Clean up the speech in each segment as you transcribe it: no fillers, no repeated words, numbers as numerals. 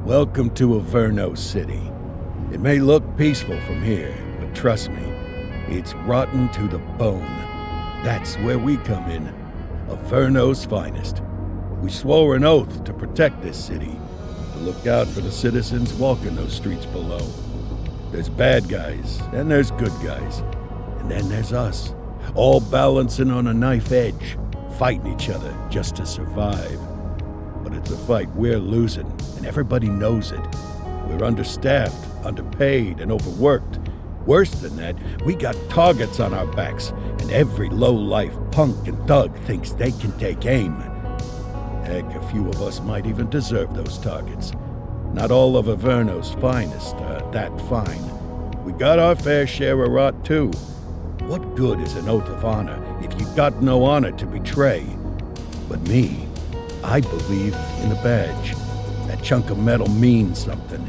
Welcome to Averno City. It may look peaceful from here, but trust me, it's rotten to the bone. That's where we come in. Averno's finest. We swore an oath to protect this city, to look out for the citizens walking those streets below. There's bad guys, and there's good guys. And then there's us, all balancing on a knife edge, fighting each other just to survive. But it's a fight we're losing, and everybody knows it. We're understaffed, underpaid, and overworked. Worse than that, we got targets on our backs, and every low-life punk and thug thinks they can take aim. Heck, a few of us might even deserve those targets. Not all of Averno's finest are that fine. We got our fair share of rot, too. What good is an oath of honor if you got no honor to betray? But me, I believe in the badge. That chunk of metal means something.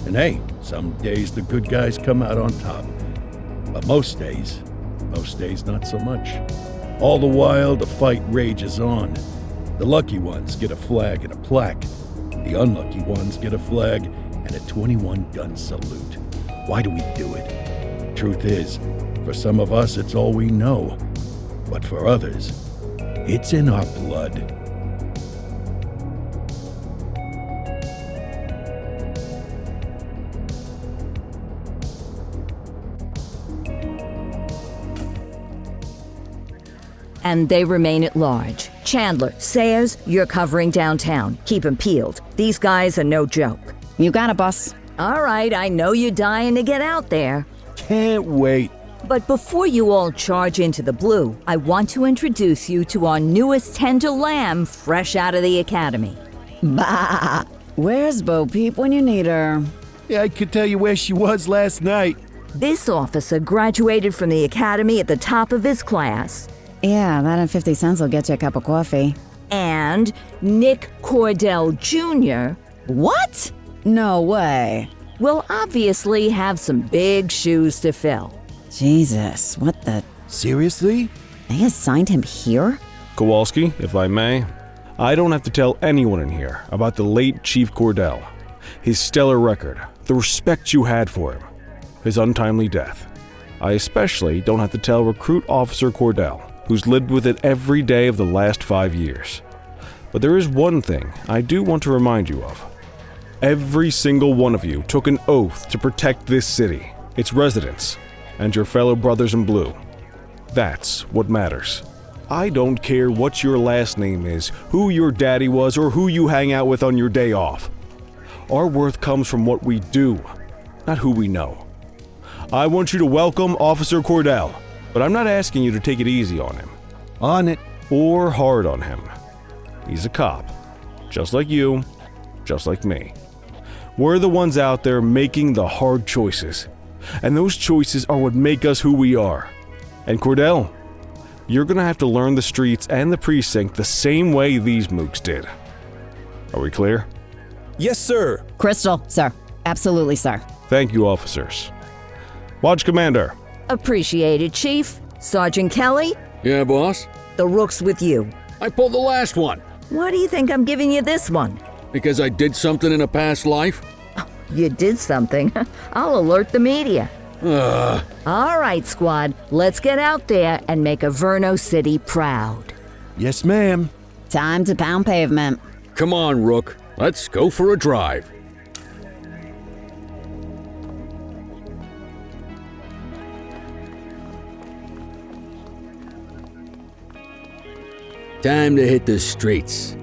And hey, some days the good guys come out on top. But most days not so much. All the while, the fight rages on. The lucky ones get a flag and a plaque. The unlucky ones get a flag and a 21-gun salute. Why do we do it? Truth is, for some of us, it's all we know. But for others, it's in our blood. And they remain at large. Chandler, Sayers, you're covering downtown. Keep 'em peeled. These guys are no joke. You got it, boss. All right, I know you're dying to get out there. Can't wait. But before you all charge into the blue, I want to introduce you to our newest tender lamb fresh out of the academy. Bah! Where's Bo Peep when you need her? Yeah, I could tell you where she was last night. This officer graduated from the academy at the top of his class. Yeah, that and 50 cents will get you a cup of coffee. And Nick Cordell Jr. What? No way. will obviously have some big shoes to fill. Jesus, what the... Seriously? They assigned him here? Kowalski, if I may, I don't have to tell anyone in here about the late Chief Cordell, his stellar record, the respect you had for him, his untimely death. I especially don't have to tell Recruit Officer Cordell, who's lived with it every day of the last 5 years. But there is one thing I do want to remind you of. Every single one of you took an oath to protect this city, its residents, and your fellow brothers in blue. That's what matters. I don't care what your last name is, who your daddy was, or who you hang out with on your day off. Our worth comes from what we do, not who we know. I want you to welcome Officer Cordell, but I'm not asking you to take it easy on him. On it. Or hard on him. He's a cop, just like you, just like me. We're the ones out there making the hard choices, and those choices are what make us who we are. And Cordell, you're gonna have to learn the streets and the precinct the same way these mooks did. Are we clear? Yes, sir. Crystal, sir. Absolutely, sir. Thank you, officers. Watch Commander. Appreciated, Chief. Sergeant Kelly, Yeah, boss? the rook's with you. I pulled the last one. Why do you think I'm giving you this one? Because I did something in a past life? You did something. I'll alert the media. All right, squad. Let's get out there and make Averno City proud. Yes, ma'am. Time to pound pavement. Come on, Rook. Let's go for a drive. Time to hit the streets.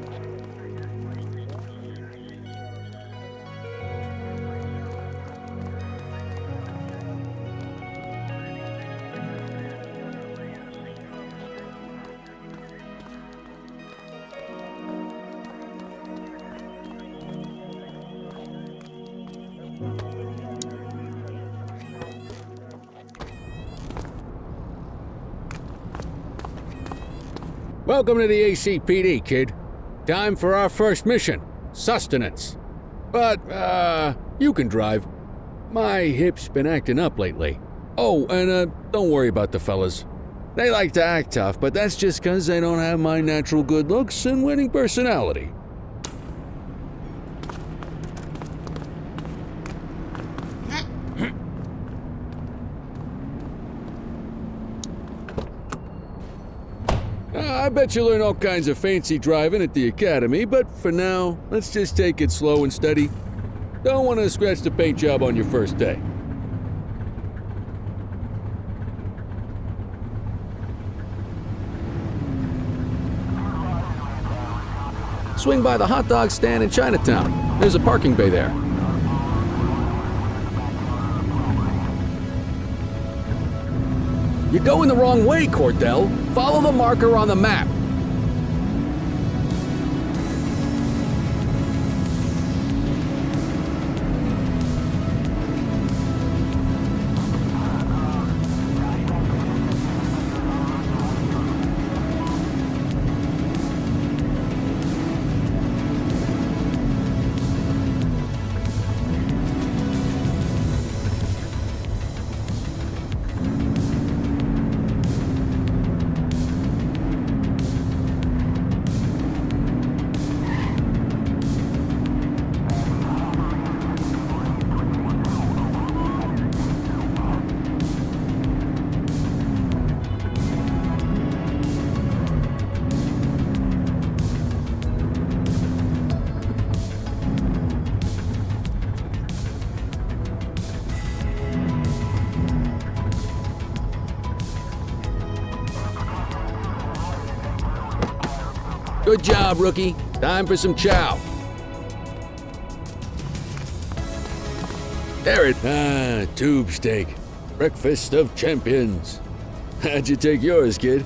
Welcome to the ACPD, kid. Time for our first mission, sustenance. But, you can drive. My hip's been acting up lately. Oh, and, don't worry about the fellas. They like to act tough, but that's just 'cause they don't have my natural good looks and winning personality. I bet you learn all kinds of fancy driving at the academy, but for now, let's just take it slow and steady. Don't want to scratch the paint job on your first day. Swing by the hot dog stand in Chinatown. There's a parking bay there. You're going the wrong way, Cordell. Follow the marker on the map. Good job, rookie. Time for some chow. There it. Tube steak. Breakfast of champions. How'd you take yours, kid?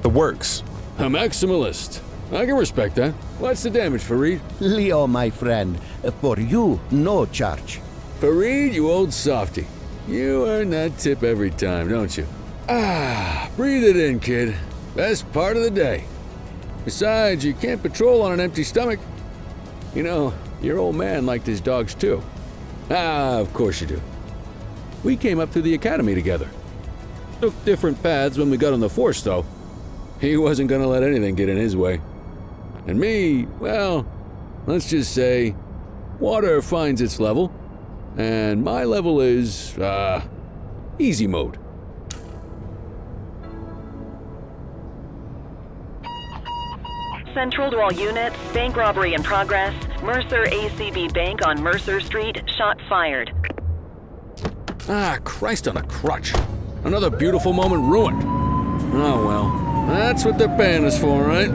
The works. A maximalist. I can respect that. What's the damage, Fareed? Leo, my friend, for you, no charge. Fareed, you old softy. You earn that tip every time, don't you? Breathe it in, kid. Best part of the day. Besides, you can't patrol on an empty stomach. You know, your old man liked his dogs too. Of course you do. We came up through the academy together. Took different paths when we got on the force, though. He wasn't gonna let anything get in his way. And me, well, let's just say, water finds its level. And my level is, easy mode. Central to all units, bank robbery in progress. Mercer ACB Bank on Mercer Street, shot fired. Christ on a crutch. Another beautiful moment ruined. Oh well, that's what they're paying us for, right?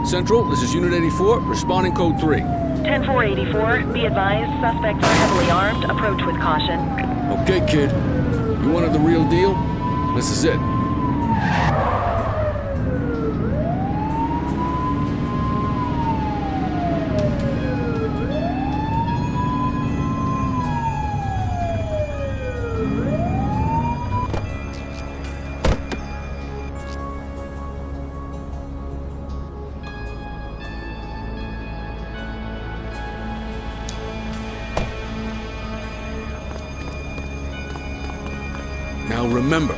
Central, this is Unit 84, responding code 3. 10-484, be advised, suspects are heavily armed, approach with caution. Okay, kid. You wanted the real deal? This is it. Now remember,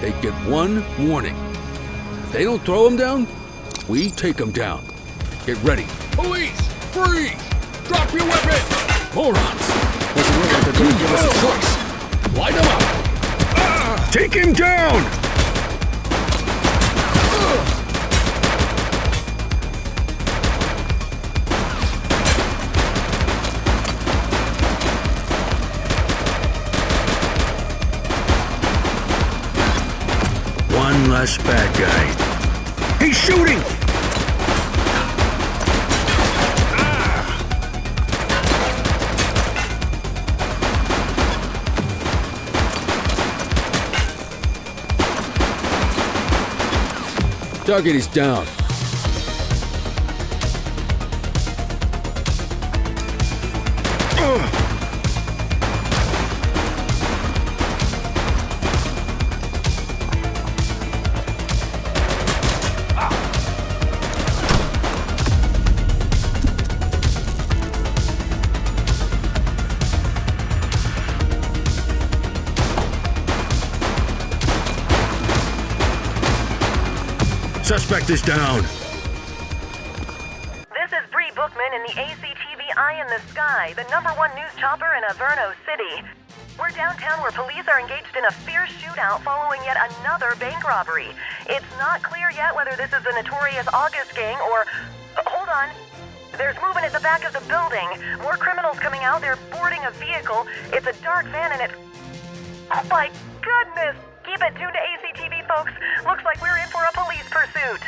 they get one warning. If they don't throw them down, we take them down. Get ready. Police! Freeze! Drop your weapon! Morons! Doesn't look like they're going to give us a choice. Light them up! Take him down! One less bad guy. He's shooting! Target is down. Suspect is down. This is Bree Bookman in the ACTV Eye in the Sky, the #1 news chopper in Averno City. We're downtown where police are engaged in a fierce shootout following yet another bank robbery. It's not clear yet whether this is the notorious August gang or... hold on. There's movement at the back of the building. More criminals coming out. They're boarding a vehicle. It's a dark van and it's... oh my goodness! Keep it tuned to ACTV, folks. Looks like we're in for a police pursuit.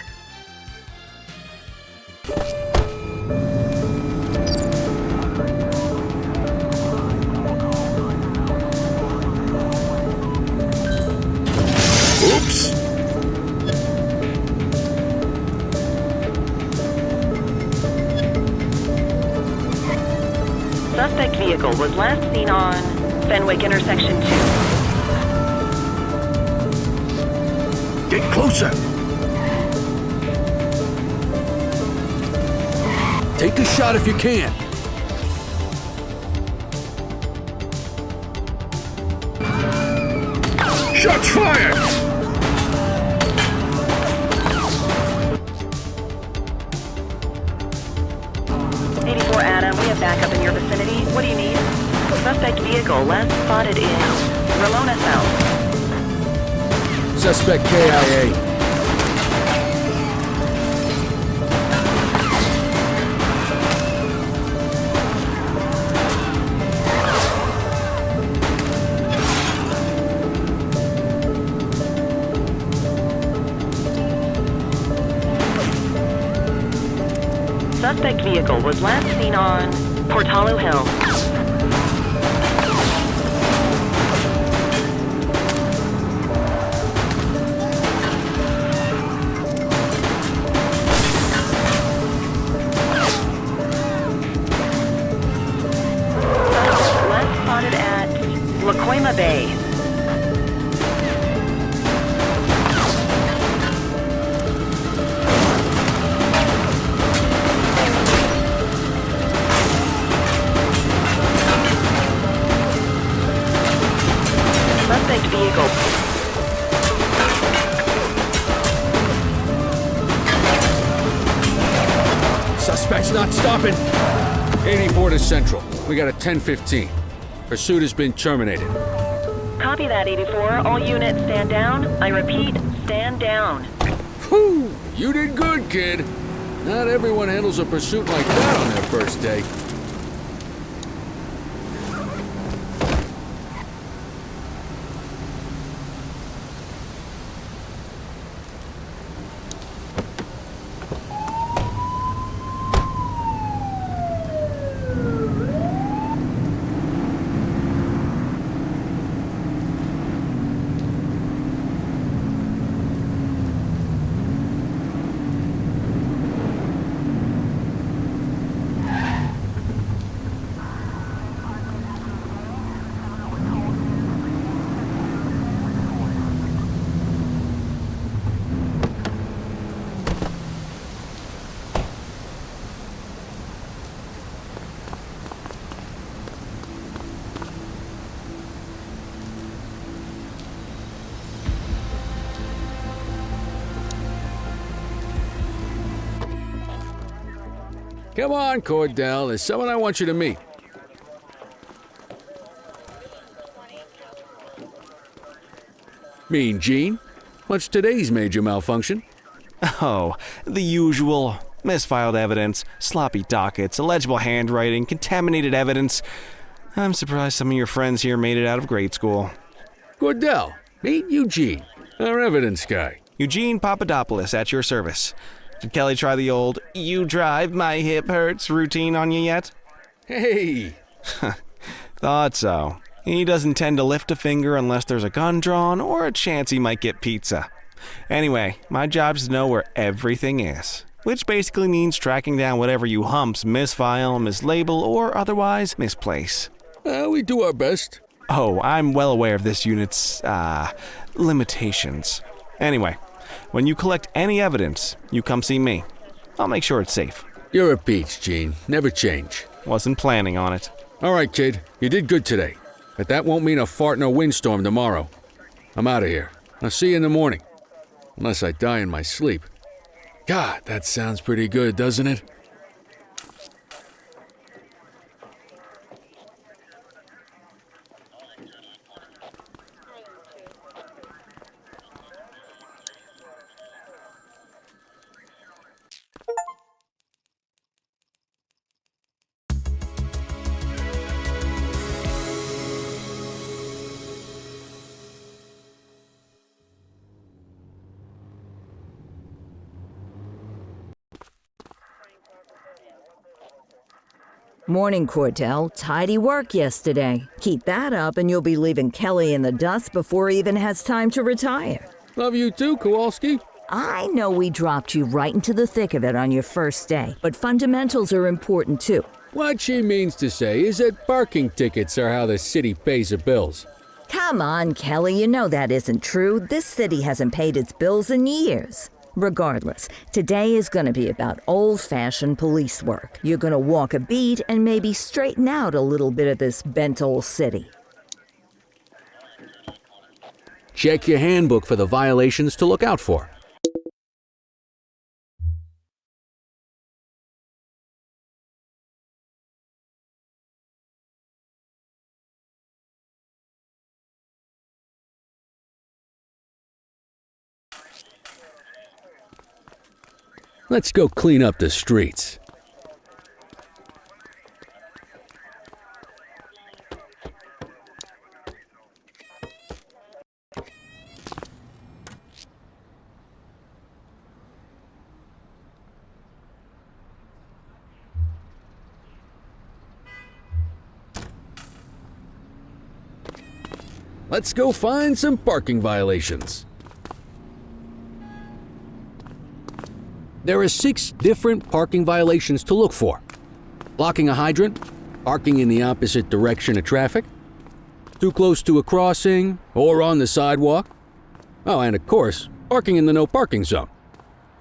Oops! Suspect vehicle was last seen on Fenwick Intersection 2. Get closer! Take a shot if you can. Shots fired! Adam, we have backup in your vicinity. What do you need? Suspect vehicle last spotted in Ramona South. Suspect KIA. Suspect vehicle was last seen on Portalo Hill. Suspect last spotted at Lacoima Bay. Suspect vehicle. Suspect's not stopping. 84 to Central. We got a 10:15. Pursuit has been terminated. Copy that, 84. All units stand down. I repeat, stand down. Whew! You did good, kid. Not everyone handles a pursuit like that on their first day. Come on, Cordell. There's someone I want you to meet. Mean Gene? What's today's major malfunction? Oh, the usual. Misfiled evidence, sloppy dockets, illegible handwriting, contaminated evidence. I'm surprised some of your friends here made it out of grade school. Cordell, meet Eugene, our evidence guy. Eugene Papadopoulos at your service. Did Kelly try the old, "you drive, my hip hurts" routine on you yet? Hey! Thought so. He doesn't tend to lift a finger unless there's a gun drawn or a chance he might get pizza. Anyway, my job's to know where everything is, which basically means tracking down whatever you humps misfile, mislabel, or otherwise misplace. We do our best. Oh, I'm well aware of this unit's, limitations. Anyway, when you collect any evidence, you come see me. I'll make sure it's safe. You're a peach, Gene. Never change. Wasn't planning on it. All right, kid. You did good today. But that won't mean a fart in a windstorm tomorrow. I'm out of here. I'll see you in the morning. Unless I die in my sleep. God, that sounds pretty good, doesn't it? Morning, Cordell. Tidy work yesterday. Keep that up and you'll be leaving Kelly in the dust before he even has time to retire. Love you too, Kowalski. I know we dropped you right into the thick of it on your first day, but fundamentals are important too. What she means to say is that parking tickets are how the city pays the bills. Come on, Kelly, you know that isn't true. This city hasn't paid its bills in years. Regardless, today is going to be about old-fashioned police work. You're going to walk a beat and maybe straighten out a little bit of this bent old city. Check your handbook for the violations to look out for. Let's go clean up the streets. Let's go find some parking violations. There are 6 different parking violations to look for. Blocking a hydrant, parking in the opposite direction of traffic, too close to a crossing or on the sidewalk. Oh, and of course, parking in the no parking zone.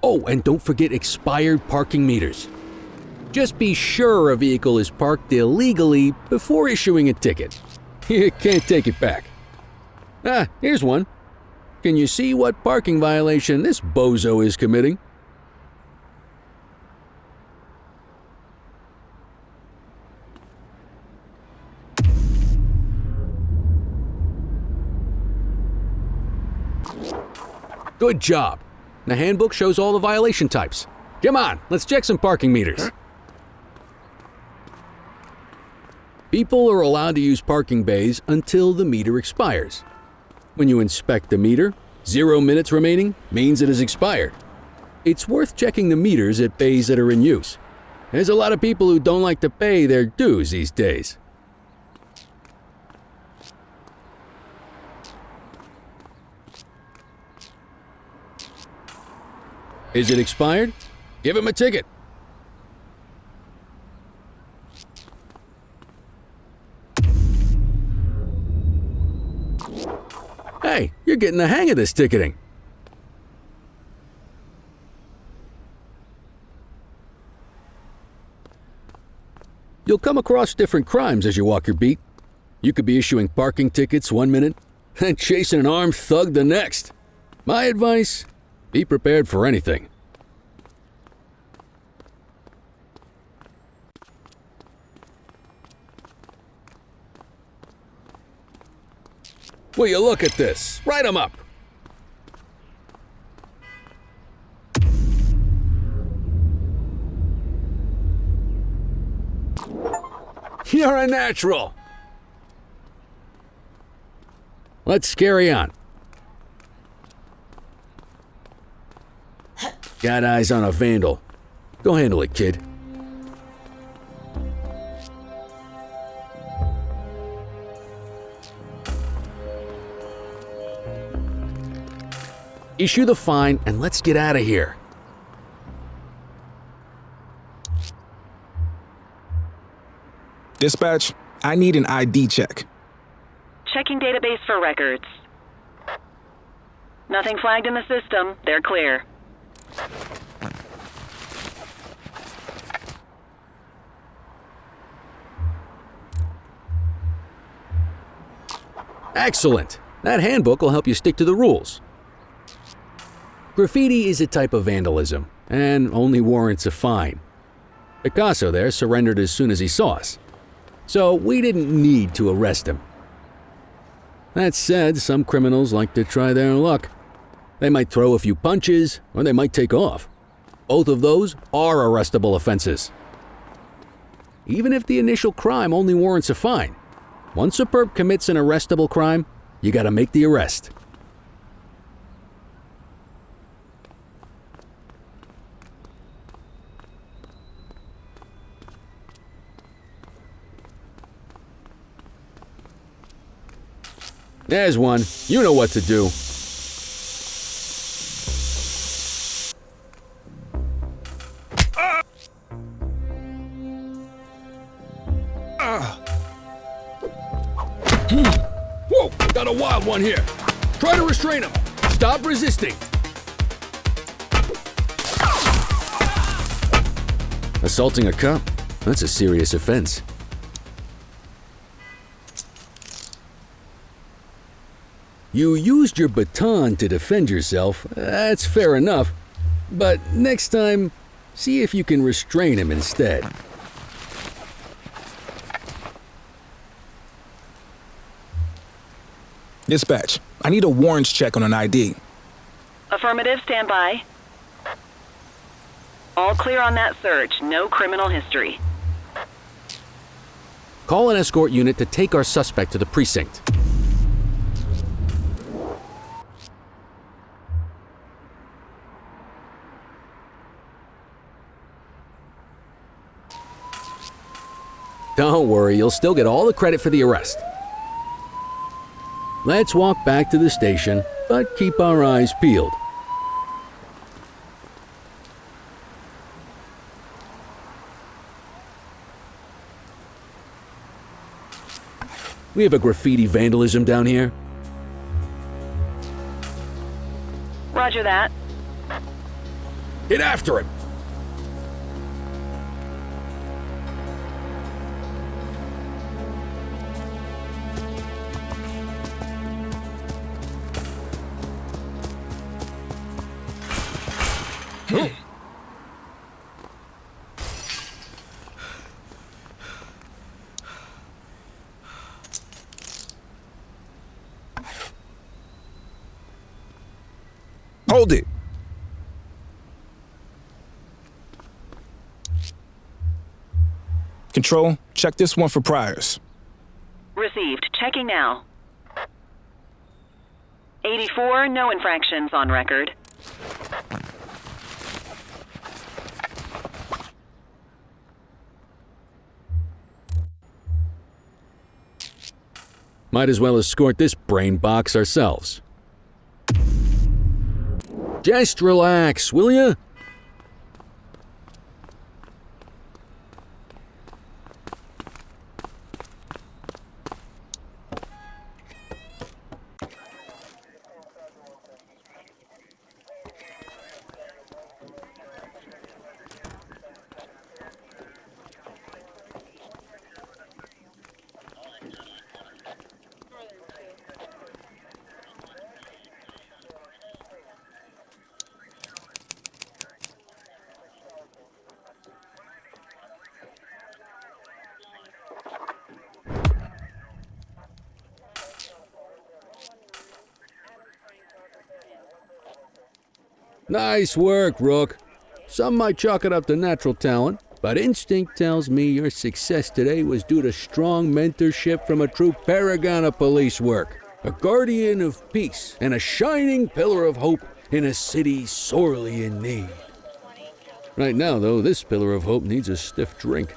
Oh, and don't forget expired parking meters. Just be sure a vehicle is parked illegally before issuing a ticket. You can't take it back. Ah, here's one. Can you see what parking violation this bozo is committing? Good job. The handbook shows all the violation types. Come on, let's check some parking meters. People are allowed to use parking bays until the meter expires. When you inspect the meter, 0 minutes remaining means it has expired. It's worth checking the meters at bays that are in use. There's a lot of people who don't like to pay their dues these days. Is it expired? Give him a ticket. Hey, you're getting the hang of this ticketing. You'll come across different crimes as you walk your beat. You could be issuing parking tickets 1 minute and chasing an armed thug the next. My advice? Be prepared for anything. Will you look at this? Write 'em up. You're a natural. Let's carry on. Got eyes on a vandal. Go handle it, kid. Issue the fine and let's get out of here. Dispatch, I need an ID check. Checking database for records. Nothing flagged in the system. They're clear. Excellent. That handbook will help you stick to the rules. Graffiti is a type of vandalism and only warrants a fine. Picasso there surrendered as soon as he saw us, so we didn't need to arrest him. That said, some criminals like to try their luck. They might throw a few punches or they might take off. Both of those are arrestable offenses. Even if the initial crime only warrants a fine, once a perp commits an arrestable crime, you gotta make the arrest. There's one. You know what to do. Whoa, got a wild one here. Try to restrain him. Stop resisting. Assaulting a cop? That's a serious offense. You used your baton to defend yourself. That's fair enough. But next time, see if you can restrain him instead. Dispatch, I need a warrants check on an ID. Affirmative, stand by. All clear on that search. No criminal history. Call an escort unit to take our suspect to the precinct. Don't worry, you'll still get all the credit for the arrest. Let's walk back to the station, but keep our eyes peeled. We have a graffiti vandalism down here. Roger that. Get after him! Hold it. Control, check this one for priors. Received. Checking now. 84, no infractions on record. Might as well escort this brain box ourselves. Just relax, will ya? Nice work, Rook. Some might chalk it up to natural talent, but instinct tells me your success today was due to strong mentorship from a true paragon of police work, a guardian of peace, and a shining pillar of hope in a city sorely in need. Right now, though, this pillar of hope needs a stiff drink.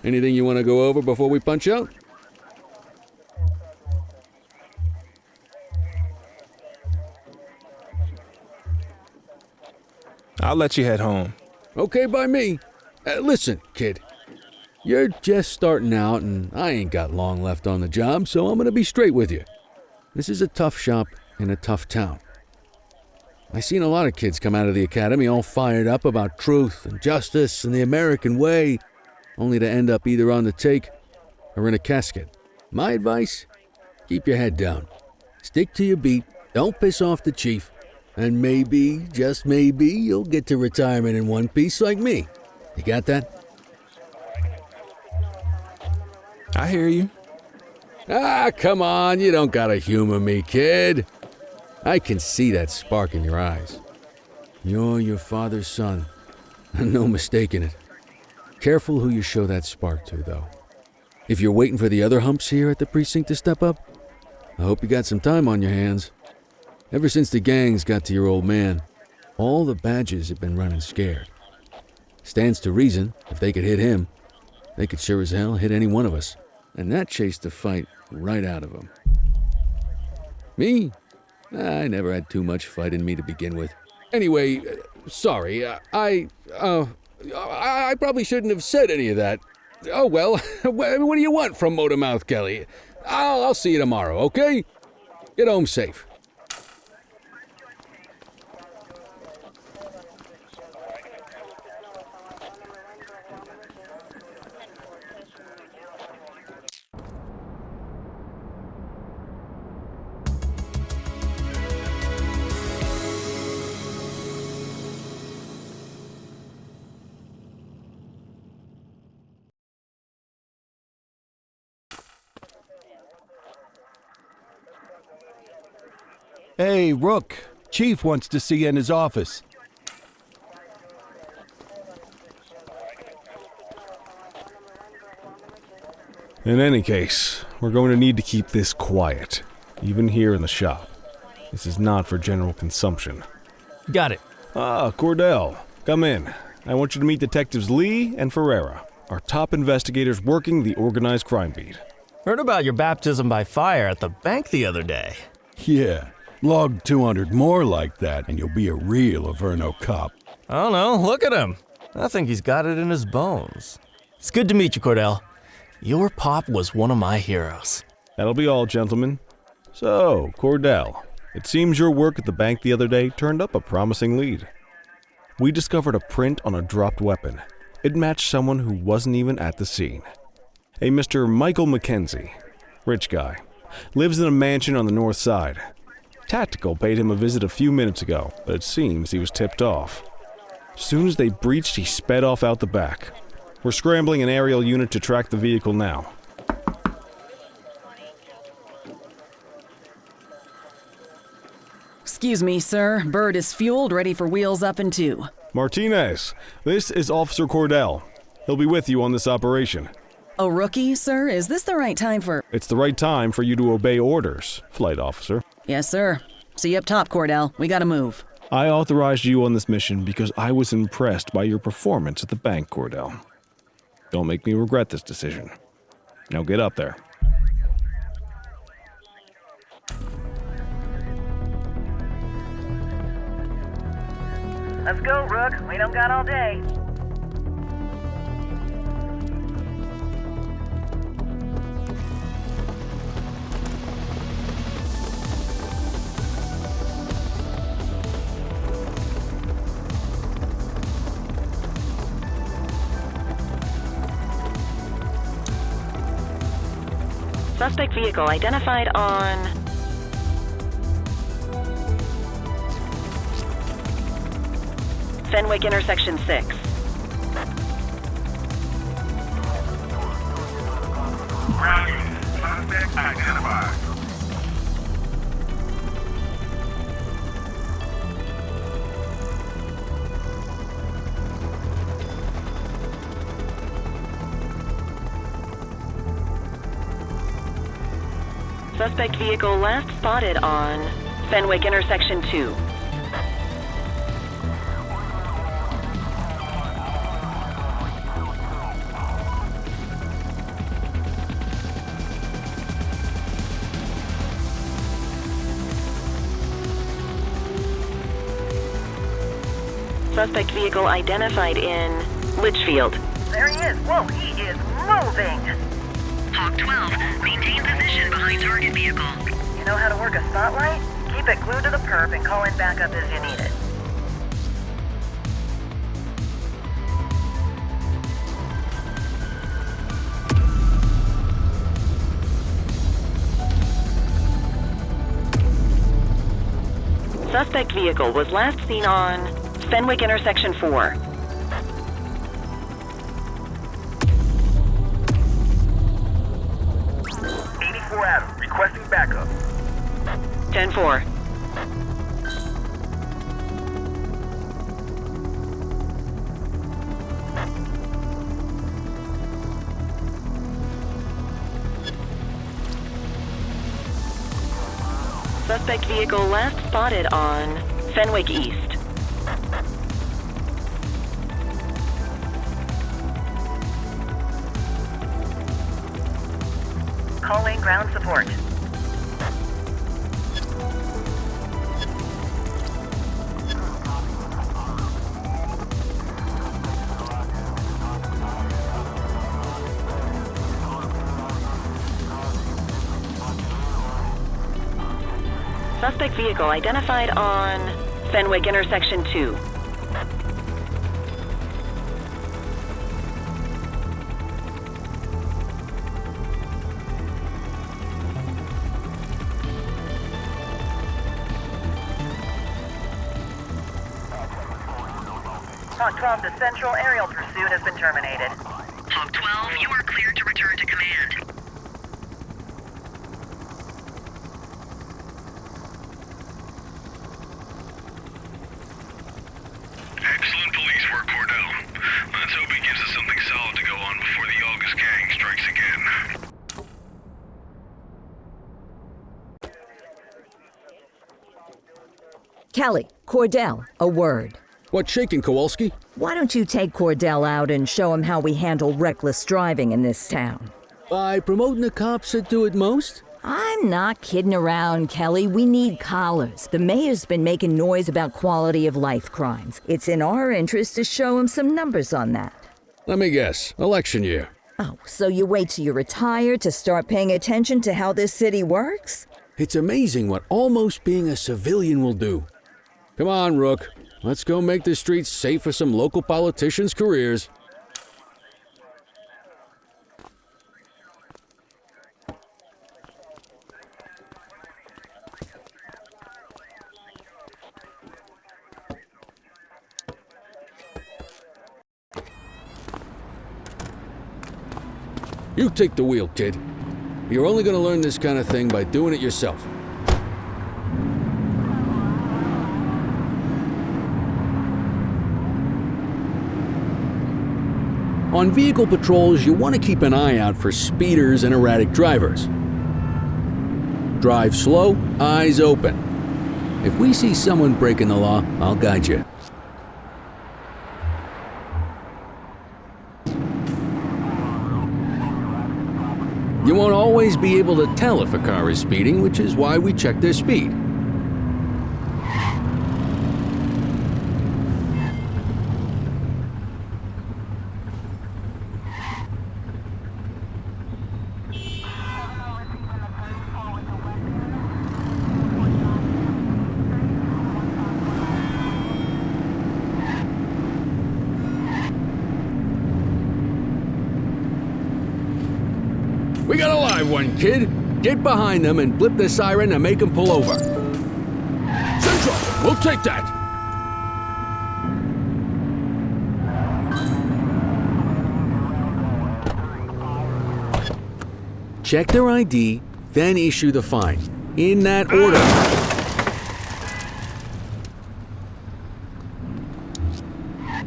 Anything you want to go over before we punch out? I'll let you head home. Okay by me. Listen, kid. You're just starting out, and I ain't got long left on the job, so I'm gonna be straight with you. This is a tough shop in a tough town. I seen a lot of kids come out of the academy all fired up about truth and justice and the American way, only to end up either on the take or in a casket. My advice? Keep your head down. Stick to your beat, don't piss off the chief, and maybe, just maybe, you'll get to retirement in one piece like me. You got that? I hear you. Ah, come on, you don't gotta humor me, kid. I can see that spark in your eyes. You're your father's son, no mistaking it. Careful who you show that spark to, though. If you're waiting for the other humps here at the precinct to step up, I hope you got some time on your hands. Ever since the gangs got to your old man, all the badges have been running scared. Stands to reason, if they could hit him, they could sure as hell hit any one of us. And that chased the fight right out of him. Me? I never had too much fight in me to begin with. Anyway, sorry, I probably shouldn't have said any of that. Oh well, what do you want from Motormouth Kelly? I'll see you tomorrow, okay? Get home safe. Hey, Rook. Chief wants to see you in his office. In any case, we're going to need to keep this quiet, even here in the shop. This is not for general consumption. Got it. Ah, Cordell, come in. I want you to meet Detectives Lee and Ferreira, our top investigators working the organized crime beat. Heard about your baptism by fire at the bank the other day. Yeah, log 200 more like that and you'll be a real Averno cop. I don't know, look at him. I think he's got it in his bones. It's good to meet you, Cordell. Your pop was one of my heroes. That'll be all, gentlemen. So, Cordell, it seems your work at the bank the other day turned up a promising lead. We discovered a print on a dropped weapon. It matched someone who wasn't even at the scene. A Mr. Michael McKenzie, rich guy, lives in a mansion on the north side. Tactical paid him a visit a few minutes ago, but it seems he was tipped off. Soon as they breached, he sped off out the back. We're scrambling an aerial unit to track the vehicle now. Excuse me, sir. Bird is fueled, ready for wheels up in 2. Martinez, this is Officer Cordell. He'll be with you on this operation. A rookie, sir? Is this the right time for... It's the right time for you to obey orders, Flight Officer. Yes, sir. See you up top, Cordell. We gotta move. I authorized you on this mission because I was impressed by your performance at the bank, Cordell. Don't make me regret this decision. Now get up there. Let's go, Rook. We don't got all day. Suspect vehicle identified on Fenwick intersection 6. Suspect identified. Suspect vehicle last spotted on Fenwick intersection 2. Suspect vehicle identified in Litchfield. There he is. Whoa, he is moving. Hawk 12, maintain position behind target vehicle. You know how to work a spotlight? Keep it glued to the perp and call in backup as you need it. Suspect vehicle was last seen on Fenwick intersection 4. Adam, requesting backup. 10-4. Suspect vehicle last spotted on Fenwick East. Calling ground support. Suspect vehicle identified on Fenwick intersection 2. Hawk 12 to Central, aerial pursuit has been terminated. Hawk 12, you are cleared to return to command. Excellent police work, Cordell. Let's hope he gives us something solid to go on before the August gang strikes again. Kelly, Cordell, a word. What's shaking, Kowalski? Why don't you take Cordell out and show him how we handle reckless driving in this town? By promoting the cops that do it most? I'm not kidding around, Kelly. We need collars. The mayor's been making noise about quality of life crimes. It's in our interest to show him some numbers on that. Let me guess. Election year. Oh, so you wait till you retire to start paying attention to how this city works? It's amazing what almost being a civilian will do. Come on, Rook. Let's go make the streets safe for some local politicians' careers. You take the wheel, kid. You're only going to learn this kind of thing by doing it yourself. On vehicle patrols, you want to keep an eye out for speeders and erratic drivers. Drive slow, eyes open. If we see someone breaking the law, I'll guide you. You won't always be able to tell if a car is speeding, which is why we check their speed. We got a live one, kid. Get behind them and blip the siren and make them pull over. Central, we'll take that. Check their ID, then issue the fine. In that order.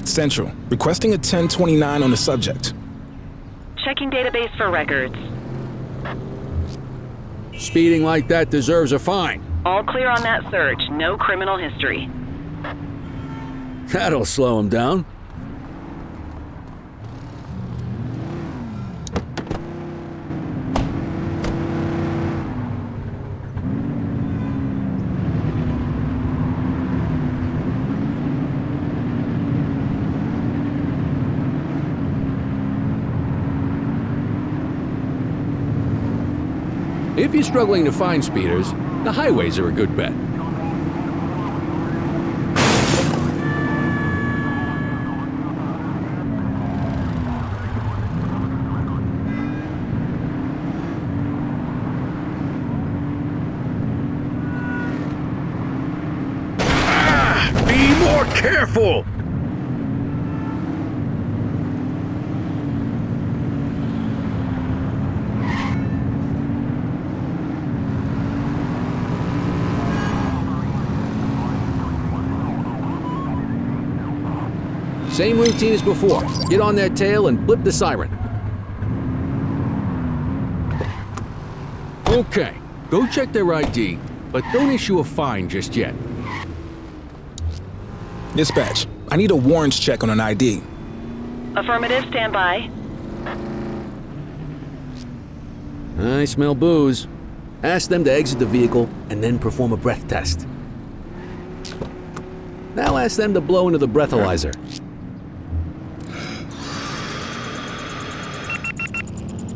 Central, requesting a 1029 on the subject. Checking database for records. Speeding like that deserves a fine. All clear on that search. No criminal history. That'll slow him down. If you're struggling to find speeders, the highways are a good bet. Be more careful! Same routine as before. Get on their tail and blip the siren. Okay, go check their ID, but don't issue a fine just yet. Dispatch, I need a warrants check on an ID. Affirmative, stand by. I smell booze. Ask them to exit the vehicle and then perform a breath test. Now ask them to blow into the breathalyzer.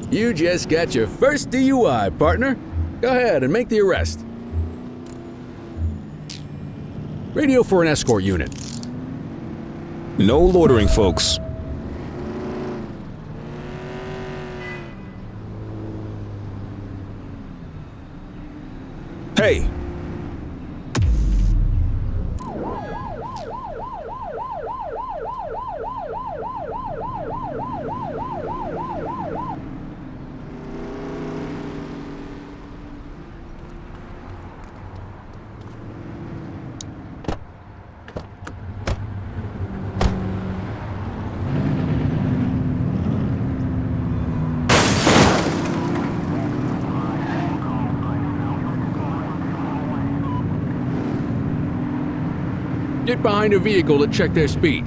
You just got your first DUI, partner. Go ahead and make the arrest. Radio for an escort unit. No loitering, folks. Hey! Get behind a vehicle to check their speed.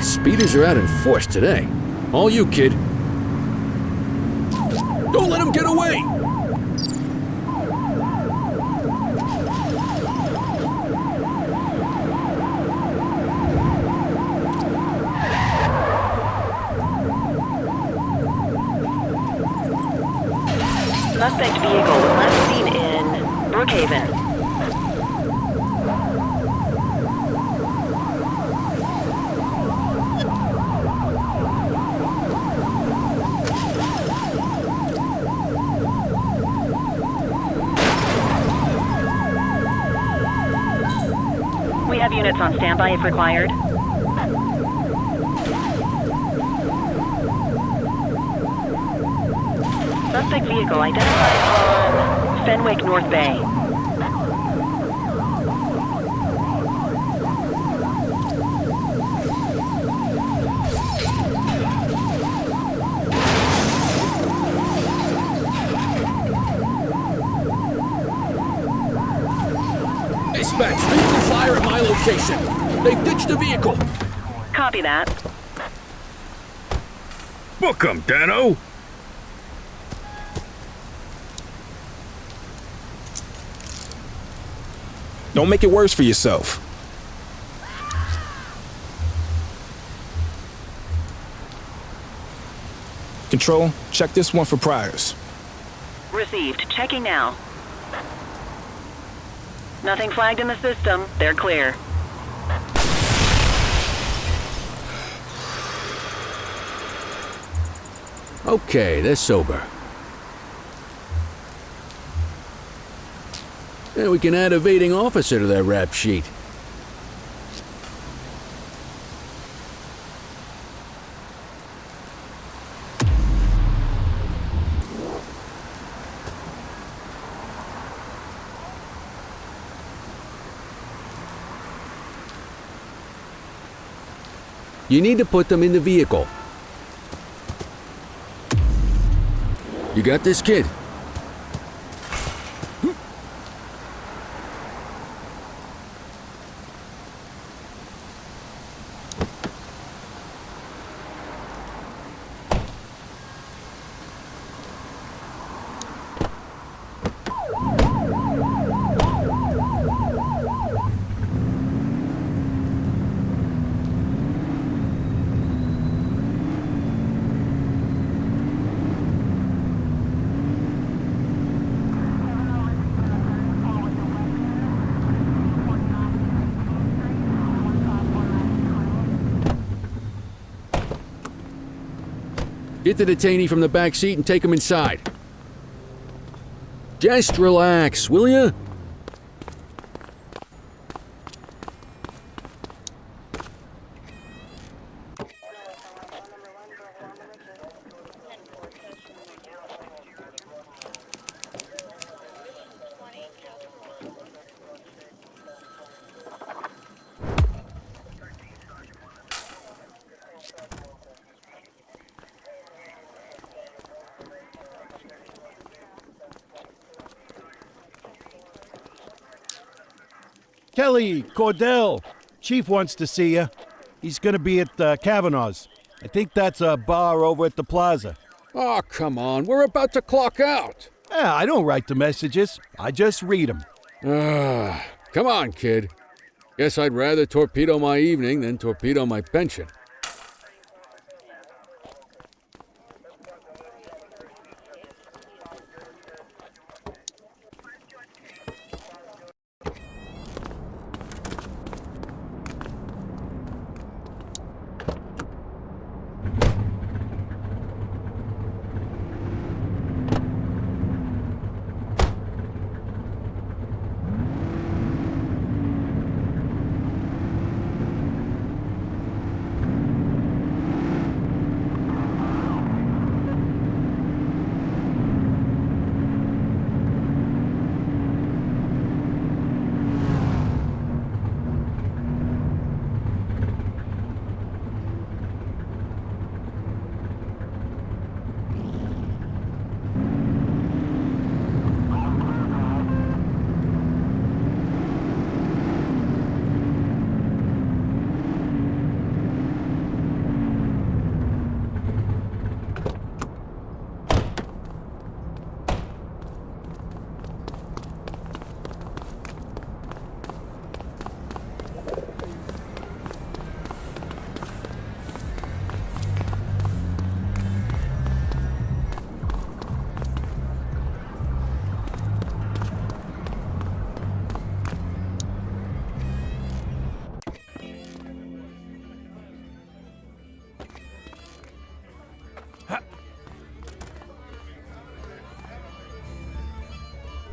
Speeders are out in force today. All you, kid. Don't let them get away! Suspect vehicle was last seen in Brookhaven. We have units on standby if required. Suspect vehicle identified on Fenwick North Bay. Dispatch, open fire at my location. They've ditched the vehicle. Copy that. Book 'em, Dano! Don't make it worse for yourself. Control, check this one for priors. Received. Checking now. Nothing flagged in the system. They're clear. Okay, they're sober. And we can add evading officer to that rap sheet. You need to put them in the vehicle. You got this, kid? Get the detainee from the back seat and take him inside. Just relax, will ya? Kelly, Cordell, Chief wants to see you. He's gonna be at Kavanaugh's. I think that's a bar over at the plaza. Oh, come on, we're about to clock out. I don't write the messages. I just read them. Come on, kid. Guess I'd rather torpedo my evening than torpedo my pension.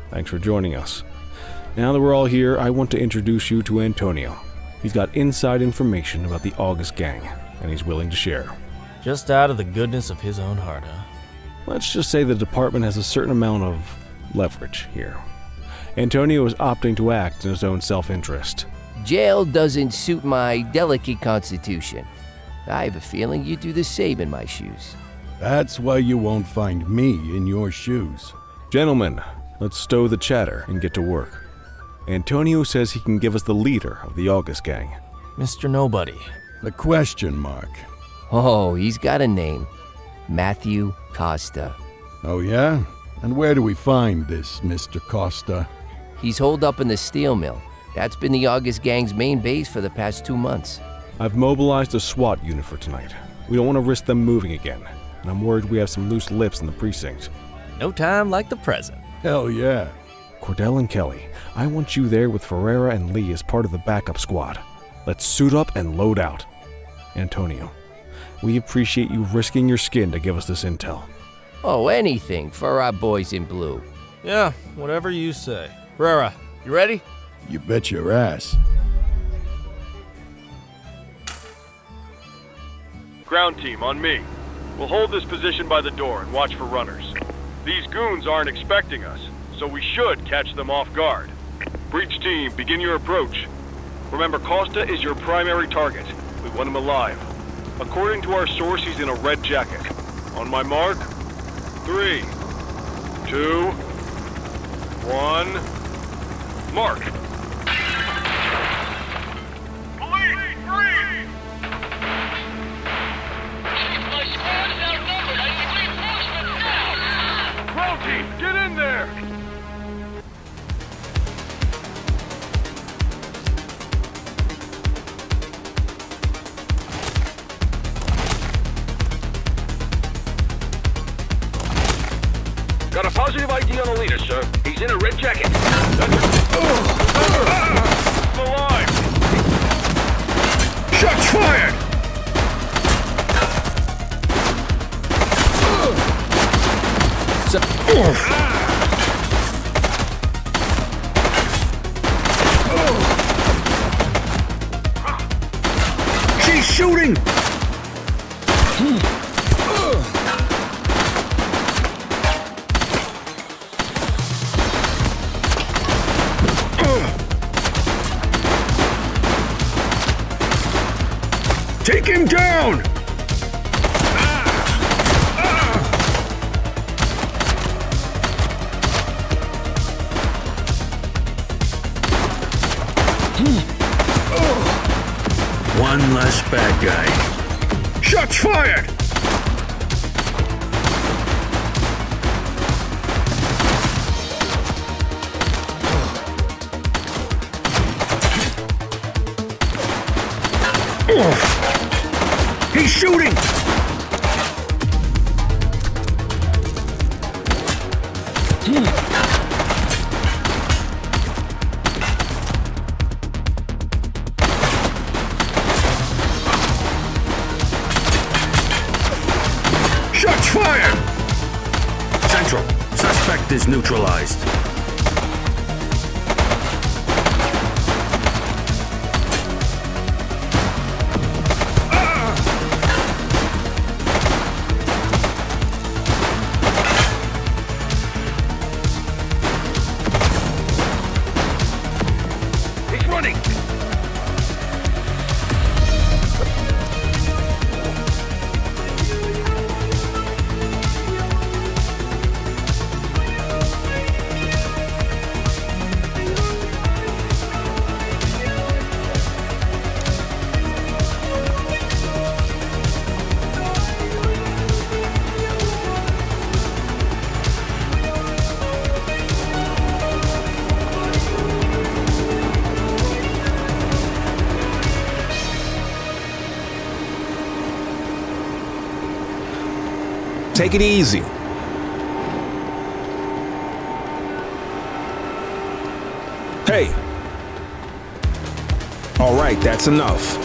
Thanks for joining us. Now that we're all here, I want to introduce you to Antonio. He's got inside information about the August gang, and he's willing to share. Just out of the goodness of his own heart, huh? Let's just say the department has a certain amount of leverage here. Antonio is opting to act in his own self-interest. Jail doesn't suit my delicate constitution. I have a feeling you'd do the same in my shoes. That's why you won't find me in your shoes. Gentlemen, let's stow the chatter and get to work. Antonio says he can give us the leader of the August gang. Mr. Nobody. The question mark. Oh, he's got a name. Matthew Costa. Oh yeah? And where do we find this Mr. Costa? He's holed up in the steel mill. That's been the August gang's main base for the past 2 months. I've mobilized a SWAT unit for tonight. We don't want to risk them moving again, and I'm worried we have some loose lips in the precinct. No time like the present. Hell yeah. Cordell and Kelly, I want you there with Ferreira and Lee as part of the backup squad. Let's suit up and load out. Antonio, we appreciate you risking your skin to give us this intel. Oh, anything for our boys in blue. Yeah, whatever you say. Ferreira, you ready? You bet your ass. Ground team, on me. We'll hold this position by the door and watch for runners. These goons aren't expecting us, so we should catch them off guard. Breach team, begin your approach. Remember, Costa is your primary target. We want him alive. According to our source, he's in a red jacket. On my mark, 3, 2, 1, mark. Police, freeze! My squad is outnumbered. I need reinforcements now! Ground team, get in there! Got a positive ID on the leader, sir. He's in a red jacket. Alive! Shots fired! She's shooting! Take him down! One less bad guy. Shots fired! He's shooting! Shots fired! Central, suspect is neutralized. He's running! Take it easy. Hey. All right, that's enough.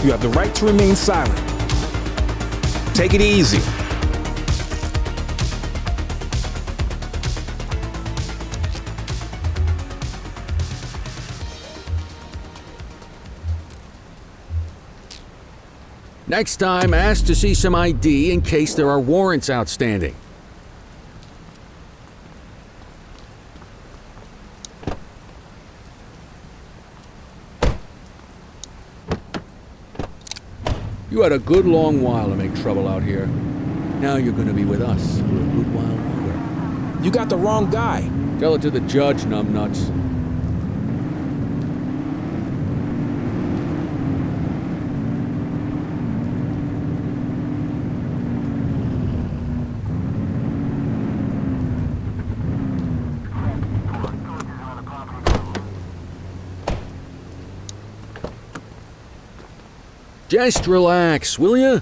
You have the right to remain silent. Take it easy. Next time, ask to see some ID in case there are warrants outstanding. You had a good long while to make trouble out here. Now you're gonna be with us for a good while longer. You got the wrong guy. Tell it to the judge, numbnuts. Just relax, will ya?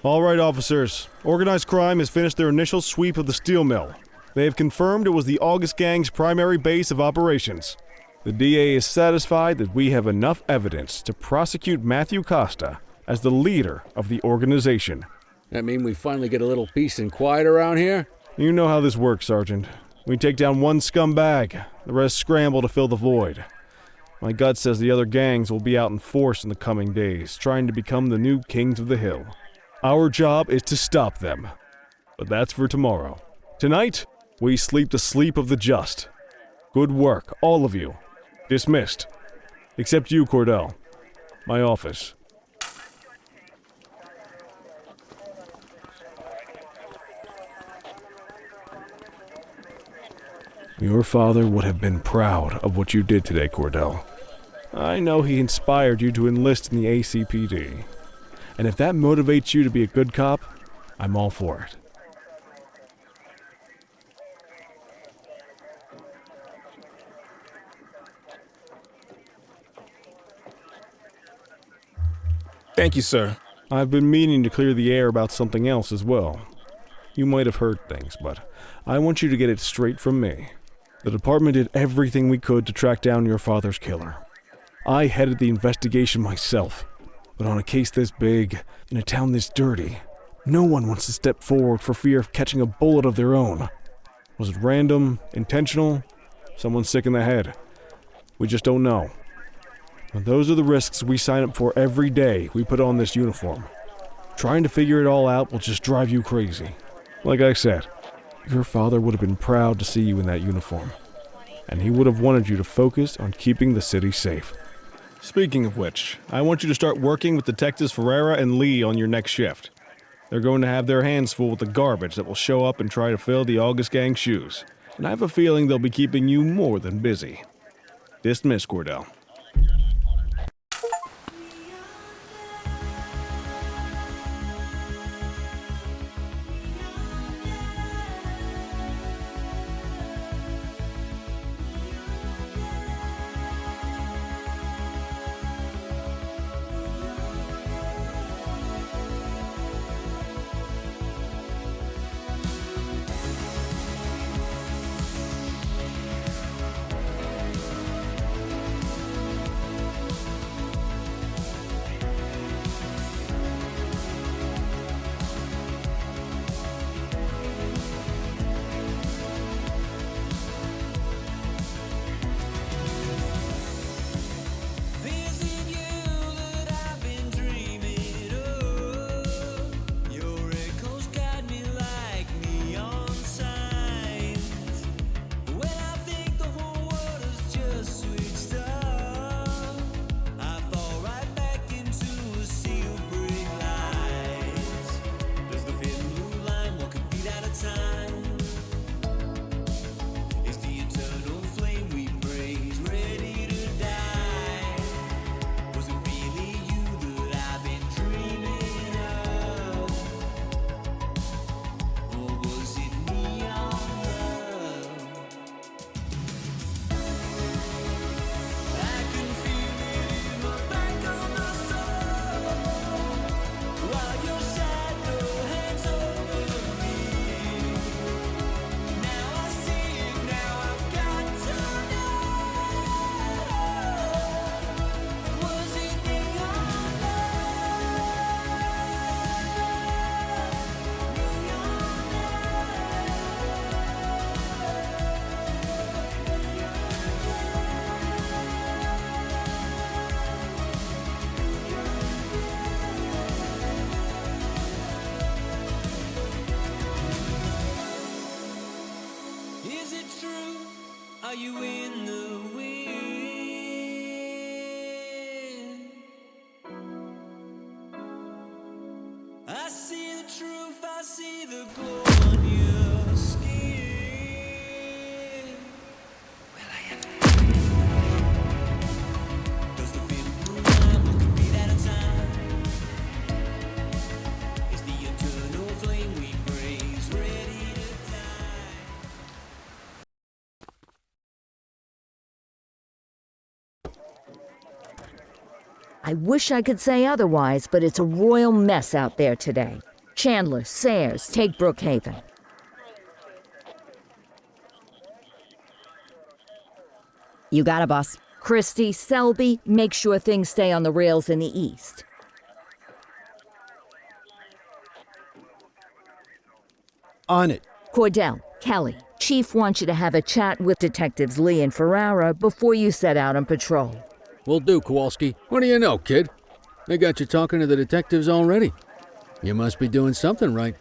All right, officers. Organized crime has finished their initial sweep of the steel mill. They have confirmed it was the August Gang's primary base of operations. The DA is satisfied that we have enough evidence to prosecute Matthew Costa as the leader of the organization. That mean we finally get a little peace and quiet around here? You know how this works, Sergeant. We take down one scumbag, the rest scramble to fill the void. My gut says the other gangs will be out in force in the coming days, trying to become the new kings of the hill. Our job is to stop them. But that's for tomorrow. Tonight, we sleep the sleep of the just. Good work, all of you. Dismissed. Except you, Cordell. My office. Your father would have been proud of what you did today, Cordell. I know he inspired you to enlist in the ACPD. And if that motivates you to be a good cop, I'm all for it. Thank you, sir. I've been meaning to clear the air about something else as well. You might have heard things, but I want you to get it straight from me. The department did everything we could to track down your father's killer. I headed the investigation myself, but on a case this big, in a town this dirty, no one wants to step forward for fear of catching a bullet of their own. Was it random, intentional, someone sick in the head? We just don't know. But those are the risks we sign up for every day we put on this uniform. Trying to figure it all out will just drive you crazy. Like I said, your father would have been proud to see you in that uniform, and he would have wanted you to focus on keeping the city safe. Speaking of which, I want you to start working with Detectives Ferreira and Lee on your next shift. They're going to have their hands full with the garbage that will show up and try to fill the August Gang's shoes, and I have a feeling they'll be keeping you more than busy. Dismiss, Cordell. Are you in the wind? I see the truth, I see the glow on your skin. Well, I am. Does the feeling blue line look a beat at a time? Is the eternal flame we praise ready to die? I wish I could say otherwise, but it's a royal mess out there today. Chandler, Sayers, take Brookhaven. You got it, boss. Christie, Selby, make sure things stay on the rails in the east. On it. Cordell, Kelly, Chief wants you to have a chat with Detectives Lee and Ferrara before you set out on patrol. Will do, Kowalski. What do you know, kid? They got you talking to the detectives already. You must be doing something right.